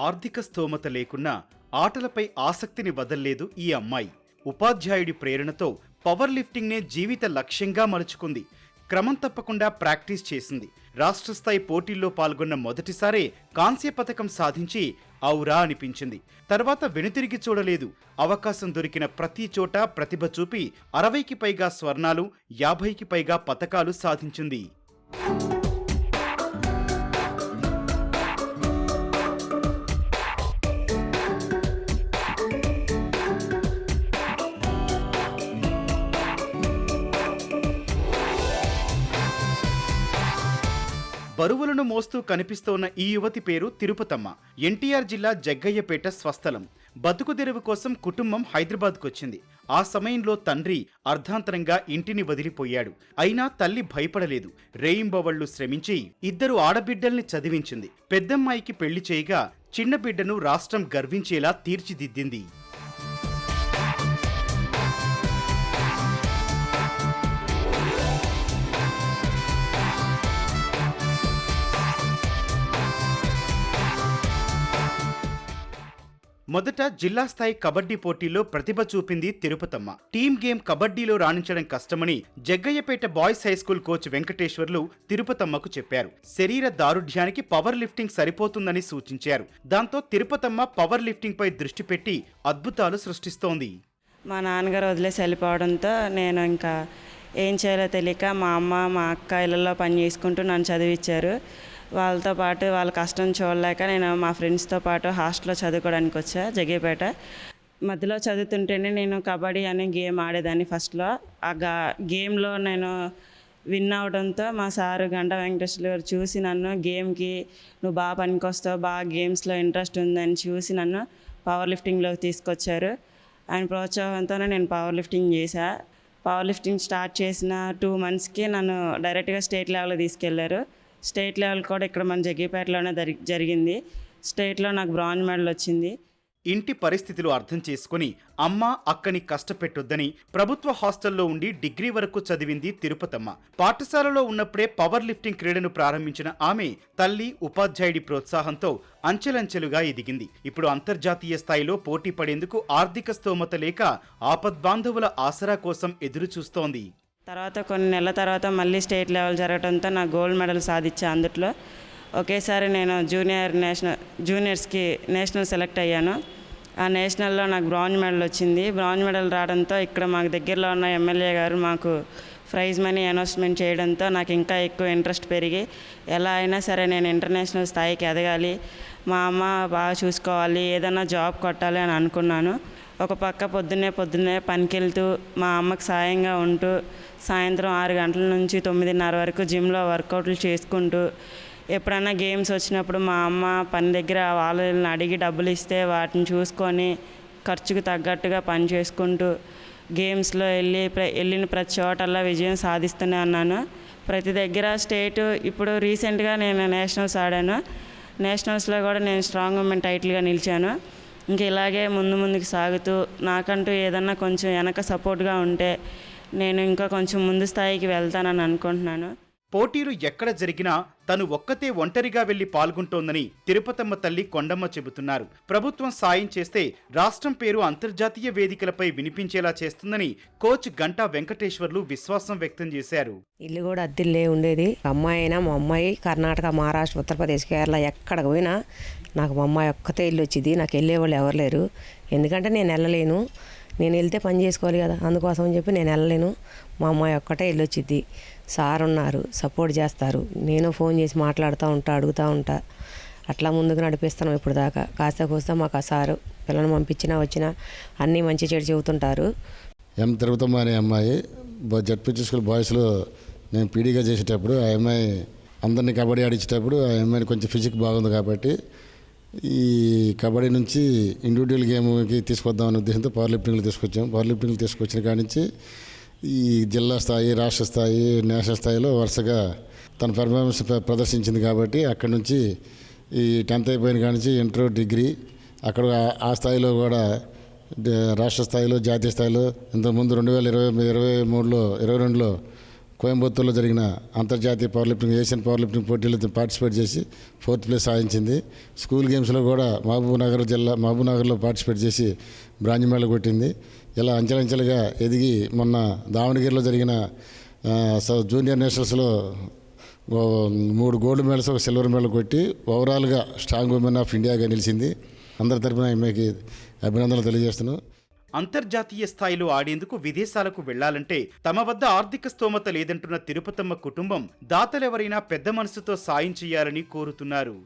ఆర్థిక స్తోమత లేకున్నా ఆటలపై ఆసక్తిని వదల్లేదు ఈ అమ్మాయి. ఉపాధ్యాయుడి ప్రేరణతో పవర్ లిఫ్టింగ్నే జీవిత లక్ష్యంగా మలుచుకుంది. క్రమం తప్పకుండా ప్రాక్టీస్ చేసింది. రాష్ట్ర స్థాయి పోటీల్లో పాల్గొన్న మొదటిసారే కాంస్య పథకం సాధించి ఔరా అనిపించింది. తర్వాత వెనుతిరిగి చూడలేదు. అవకాశం దొరికిన ప్రతి చోట ప్రతిభ చూపి 60కి పైగా స్వర్ణాలు, 50కి పైగా పతకాలు సాధించింది. బరువులను మోస్తూ కనిపిస్తోన్న ఈ యువతి పేరు తిరుపతమ్మ. ఎన్టీఆర్ జిల్లా జగ్గయ్యపేట స్వస్థలం. బతుకుదెరువు కోసం కుటుంబం హైదరాబాద్కొచ్చింది. ఆ సమయంలో తండ్రి అర్ధాంతరంగా ఇంటిని వదిలిపోయాడు. అయినా తల్లి భయపడలేదు. రేయింబవళ్లు శ్రమించి 2 ఆడబిడ్డల్ని చదివించింది. పెద్దమ్మాయికి పెళ్లి చేయగా చిన్న బిడ్డను రాష్ట్రం గర్వించేలా తీర్చిదిద్దింది. మొదట జిల్లా స్థాయి కబడ్డీ పోటీల్లో ప్రతిభ చూపింది తిరుపతమ్మ. టీమ్ గేమ్ కబడ్డీలో రాణించడం కష్టమని Jaggayyapeta boys high school coach Venkateswarlu తిరుపతమ్మకు చెప్పారు. శరీర దారుఢ్యానికి పవర్ లిఫ్టింగ్ సరిపోతుందని సూచించారు. దాంతో తిరుపతమ్మ పవర్ లిఫ్టింగ్ పై దృష్టి పెట్టి అద్భుతాలు సృష్టిస్తోంది. మా నాన్నగారు వదిలేసి వెళ్ళిపోవడంతో నేను ఇంకా ఏం చేయాలో తెలియక మా అమ్మ మా అక్క ఇళ్ళల్లో పని చేసుకుంటూ నన్ను చదివించారు. వాళ్ళతో పాటు వాళ్ళ కష్టం చూడలేక నేను మా ఫ్రెండ్స్తో పాటు హాస్టల్లో చదువుకోవడానికి వచ్చా జగ్గయ్యపేట. మధ్యలో చదువుతుంటేనే నేను కబడ్డీ అనే గేమ్ ఆడేదాన్ని. ఫస్ట్లో ఆ గేమ్లో నేను విన్ అవడంతో మా సారు గంట వెంకటేశ్వర గారు చూసి నన్ను గేమ్కి నువ్వు బాగా పనికొస్తావు, బాగా గేమ్స్లో ఇంట్రెస్ట్ ఉందని చూసి నన్ను పవర్ లిఫ్టింగ్లోకి తీసుకొచ్చారు. ఆయన ప్రోత్సాహంతోనే నేను పవర్ లిఫ్టింగ్ చేశా. పవర్ లిఫ్టింగ్ స్టార్ట్ చేసిన 2 monthsకి నన్ను డైరెక్ట్గా స్టేట్ లెవెల్లో తీసుకెళ్లారు. స్టేట్ లెవెల్ కూడా ఇక్కడ మన జగ్గయ్యపేటలోనే జరిగింది. స్టేట్లో నాకు బ్రాంజ్ మెడల్ వచ్చింది. ఇంటి పరిస్థితులు అర్థం చేసుకుని అమ్మ అక్కని కష్టపెట్టొద్దని ప్రభుత్వ హాస్టల్లో ఉండి డిగ్రీ వరకు చదివింది తిరుపతమ్మ. పాఠశాలలో ఉన్నప్పుడే పవర్ లిఫ్టింగ్ క్రీడను ప్రారంభించిన ఆమె తల్లి, ఉపాధ్యాయుడి ప్రోత్సాహంతో అంచెలంచెలుగా ఎదిగింది. ఇప్పుడు అంతర్జాతీయ స్థాయిలో పోటీ పడేందుకు ఆర్థిక స్తోమత లేక ఆపద్బాంధవుల ఆసరా కోసం ఎదురు చూస్తోంది. తర్వాత కొన్ని నెలల తర్వాత మళ్ళీ స్టేట్ లెవెల్ జరగడంతో నా గోల్డ్ మెడల్ సాధించా. అందులో ఒకేసారి నేను జూనియర్స్కి నేషనల్ సెలెక్ట్ అయ్యాను. ఆ నేషనల్లో నాకు బ్రాంజ్ మెడల్ వచ్చింది. బ్రాంజ్ మెడల్ రావడంతో ఇక్కడ మాకు దగ్గరలో ఉన్న ఎమ్మెల్యే గారు మాకు ప్రైజ్ మనీ అనౌన్స్మెంట్ చేయడంతో నాకు ఇంకా ఎక్కువ ఇంట్రెస్ట్ పెరిగి ఎలా అయినా సరే నేను ఇంటర్నేషనల్ స్థాయికి ఎదగాలి, మా అమ్మ బాగా చూసుకోవాలి, ఏదైనా జాబ్ కొట్టాలి అని అనుకున్నాను. ఒక పక్క పొద్దున్నే పనికెళ్తూ మా అమ్మకి సాయంగా ఉంటూ సాయంత్రం 6 గంటల నుంచి 9:30 వరకు జిమ్లో వర్కౌట్లు చేసుకుంటూ ఎప్పుడన్నా గేమ్స్ వచ్చినప్పుడు మా అమ్మ పని దగ్గర వాళ్ళని అడిగి డబ్బులు ఇస్తే వాటిని చూసుకొని ఖర్చుకు తగ్గట్టుగా పని చేసుకుంటూ గేమ్స్లో వెళ్ళిన ప్రతి చోటల్లా విజయం సాధిస్తూనే ఉన్నాను. ప్రతి దగ్గర స్టేటు, ఇప్పుడు రీసెంట్గా నేను నేషనల్స్ ఆడాను. నేషనల్స్లో కూడా నేను స్ట్రాంగ్ ఉమెన్ టైటిల్గా నిలిచాను. ఇంక ఇలాగే ముందుకు సాగుతూ నాకంటూ ఏదన్నా కొంచెం వెనక సపోర్ట్గా ఉంటే నేను ఇంకా కొంచెం ముందు స్థాయికి వెళ్తానని అనుకుంటున్నాను. పోటీలు ఎక్కడ జరిగినా తను ఒక్కతే ఒంటరిగా వెళ్లి పాల్గొంటోందని తిరుపతమ్మ తల్లి కొండమ్మ చెబుతున్నారు. ప్రభుత్వం సాయం చేస్తే రాష్ట్రం పేరు అంతర్జాతీయ వేదికలపై వినిపించేలా చేస్తుందని కోచ్ గంటా వెంకటేశ్వర్లు విశ్వాసం వ్యక్తం చేశారు. ఇల్లు కూడా అద్దెల్లే ఉండేది. అమ్మాయి అయినా మా అమ్మాయి కర్ణాటక, మహారాష్ట్ర, ఉత్తరప్రదేశ్, కేరళ ఎక్కడికి పోయినా నాకు మా అమ్మాయి ఒక్కతే ఇల్లు వచ్చింది. నాకు వెళ్ళేవాళ్ళు ఎవరు లేరు. ఎందుకంటే నేను వెళ్ళలేను. నేను వెళ్తే పని చేసుకోవాలి కదా, అందుకోసం అని చెప్పి నేను వెళ్ళలేను. మా అమ్మాయి ఒక్కటే ఇల్లు వచ్చింది. సార్ ఉన్నారు, సపోర్ట్ చేస్తారు. నేను ఫోన్ చేసి మాట్లాడుతూ ఉంటా, అడుగుతూ ఉంటా. అట్లా ముందుకు నడిపిస్తాను ఇప్పుడు దాకా. కాస్త కూస్తా మాకు ఆ సారు పిల్లల్ని పంపించినా వచ్చినా అన్నీ మంచి చెడు చెబుతుంటారు. తిరుపతమ్మ అనే అమ్మాయి జడ్పీటీ స్కూల్ బాయ్స్లో నేను పీడీగా చేసేటప్పుడు ఆ అమ్మాయి అందరినీ కబడ్డీ ఆడించేటప్పుడు ఆ అమ్మాయిని కొంచెం ఫిజిక్ బాగుంది కాబట్టి ఈ కబడ్డీ నుంచి ఇండివిజువల్ గేమ్కి తీసుకొద్దామనే ఉద్దేశంతో పవర్ లిఫ్టింగ్లు తీసుకొచ్చాం. పవర్ లిఫ్టింగ్లు తీసుకొచ్చిన కాడి నుంచి ఈ జిల్లా స్థాయి, రాష్ట్ర స్థాయి, నేషనల్ స్థాయిలో వరుసగా తన పెర్ఫార్మెన్స్ ప్రదర్శించింది. కాబట్టి అక్కడి నుంచి ఈ 10th అయిపోయిన కాడి నుంచి ఇంటర్, డిగ్రీ అక్కడ ఆ స్థాయిలో కూడా రాష్ట్ర స్థాయిలో, జాతీయ స్థాయిలో ఇంతకుముందు 2022లో కోయంబత్తూరులో జరిగిన అంతర్జాతీయ power lifting Asian power lifting పోటీలతో పార్టిసిపేట్ చేసి 4th ప్లేస్ సాధించింది. స్కూల్ గేమ్స్లో కూడా మహబూబ్నగర్లో పార్టిసిపేట్ చేసి బ్రాంజ్ మెడల్ కొట్టింది. ఇలా అంచెలంచెలుగా ఎదిగి మొన్న దావణగిరిలో జరిగిన జూనియర్ నేషనల్స్లో 3 గోల్డ్ మెడల్స్, 1 సిల్వర్ మెడల్ కొట్టి ఓవరాల్గా స్ట్రాంగ్ ఉమెన్ ఆఫ్ ఇండియాగా నిలిచింది. అందరి తరపున ఈమెకి అభినందనలు తెలియజేస్తున్నాను. అంతర్జాతీయ స్థాయిలో ఆడేందుకు విదేశాలకు వెళ్లాలంటే తమ వద్ద ఆర్థిక స్తోమత లేదంటున్న తిరుపతమ్మ కుటుంబం దాతలెవరైనా పెద్ద మనసుతో సాయం చేయాలని కోరుతున్నారు.